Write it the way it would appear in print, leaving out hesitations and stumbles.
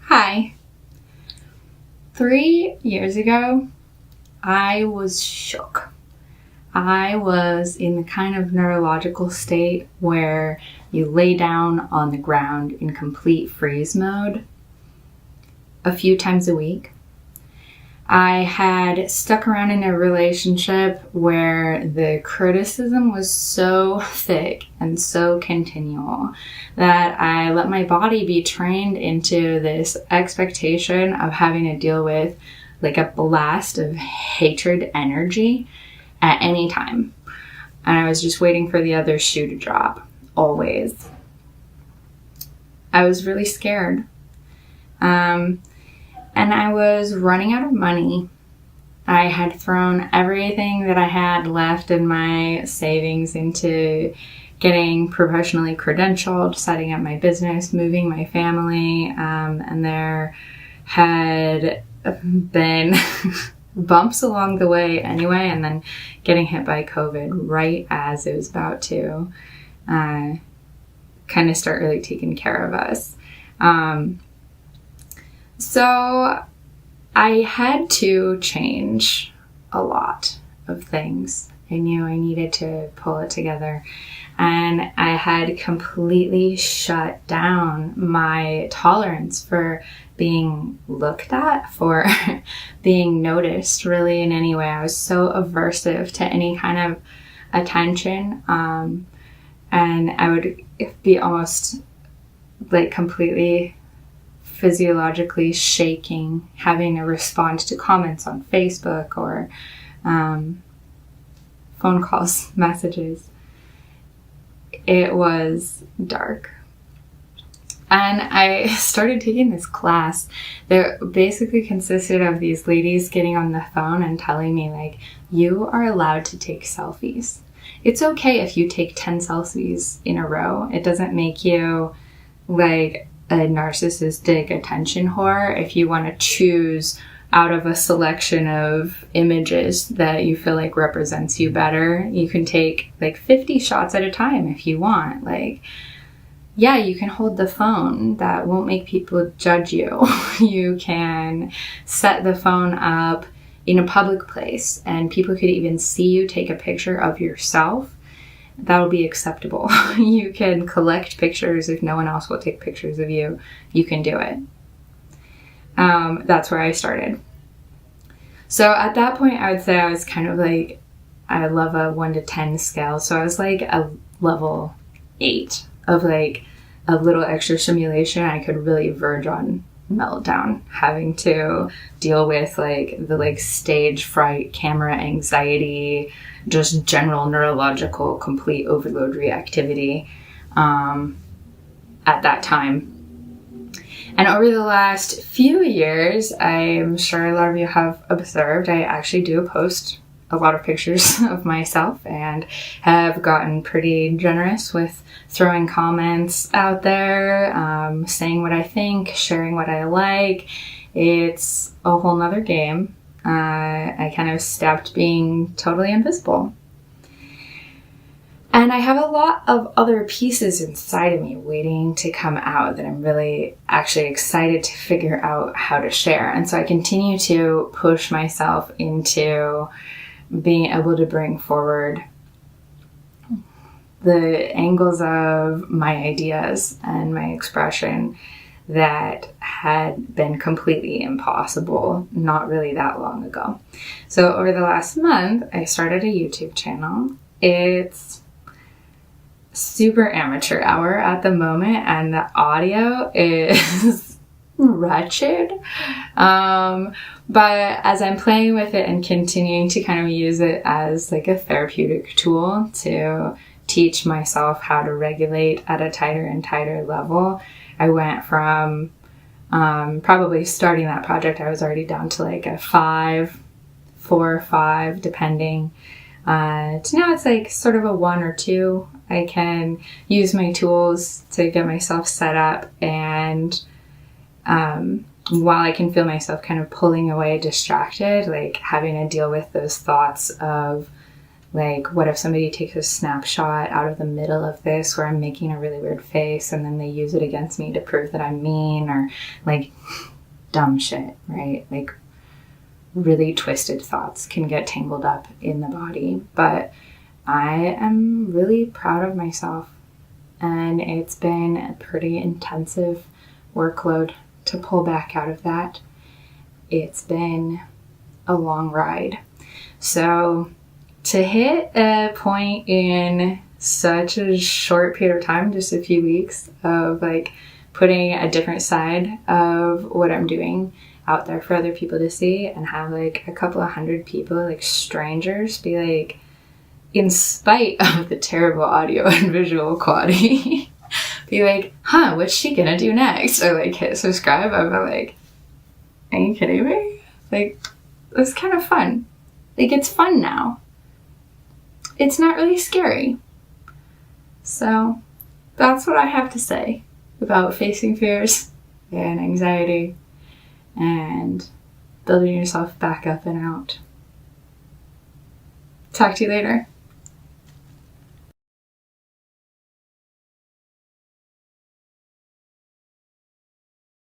Hi. 3 years ago, I was shook. I was in the kind of neurological state where you lay down on the ground in complete freeze mode a few times a week. I had stuck around in a relationship where the criticism was so thick and so continual that I let my body be trained into this expectation of having to deal with like a blast of hatred energy at any time. And I was just waiting for the other shoe to drop, always. I was really scared. And I was running out of money. I had thrown everything that I had left in my savings into getting professionally credentialed, setting up my business, moving my family, and there had been bumps along the way anyway, and then getting hit by COVID right as it was about to kind of start really taking care of us. So I had to change a lot of things. I knew I needed to pull it together. And I had completely shut down my tolerance for being looked at, for being noticed really in any way. I was so aversive to any kind of attention. And I would be almost like completely physiologically shaking, having to respond to comments on Facebook or phone calls, messages. It was dark. And I started taking this class that basically consisted of these ladies getting on the phone and telling me, like, you are allowed to take selfies. It's okay if you take 10 selfies in a row. It doesn't make you like a narcissistic attention whore if you want to choose out of a selection of images that you feel like represents you better. You can take like 50 shots at a time if you want. Like, yeah, you can hold the phone. That won't make people judge you. You can set the phone up in a public place and people could even see you take a picture of yourself. That will be acceptable. You can collect pictures if no one else will take pictures of you. You can do it. That's where I started. So at that point, I would say I was kind of like, I love a 1 to 10 scale. So I was like a level 8 of like a little extra stimulation. I could really verge on meltdown, having to deal with like the like stage fright, camera anxiety, just general neurological complete overload reactivity at that time. And over the last few years, I'm sure a lot of you have observed, I actually do post a lot of pictures of myself and have gotten pretty generous with throwing comments out there, saying what I think, sharing what I like. It's a whole nother game. I kind of stopped being totally invisible. And I have a lot of other pieces inside of me waiting to come out that I'm really actually excited to figure out how to share. And so I continue to push myself into being able to bring forward the angles of my ideas and my expression that had been completely impossible not really that long ago. So over the last month, I started a YouTube channel. It's super amateur hour at the moment, and the audio is wretched. But as I'm playing with it and continuing to kind of use it as like a therapeutic tool to teach myself how to regulate at a tighter and tighter level, I went from probably starting that project, I was already down to like a 4 or 5, depending. To now it's like sort of a 1 or 2. I can use my tools to get myself set up, and while I can feel myself kind of pulling away, distracted, like having to deal with those thoughts of Like, what if somebody takes a snapshot out of the middle of this where I'm making a really weird face and then they use it against me to prove that I'm mean, or like dumb shit, right? Like really twisted thoughts can get tangled up in the body. But I am really proud of myself, and it's been a pretty intensive workload to pull back out of that. It's been a long ride. So to hit a point in such a short period of time, just a few weeks, of like putting a different side of what I'm doing out there for other people to see, and have like a couple of hundred people, like strangers, be like, in spite of the terrible audio and visual quality, be like, huh, what's she gonna do next? Or like hit subscribe. I'm like, are you kidding me? Like, it's kind of fun. Like, it's fun now. It's not really scary. So that's what I have to say about facing fears and anxiety and building yourself back up and out. Talk to you later.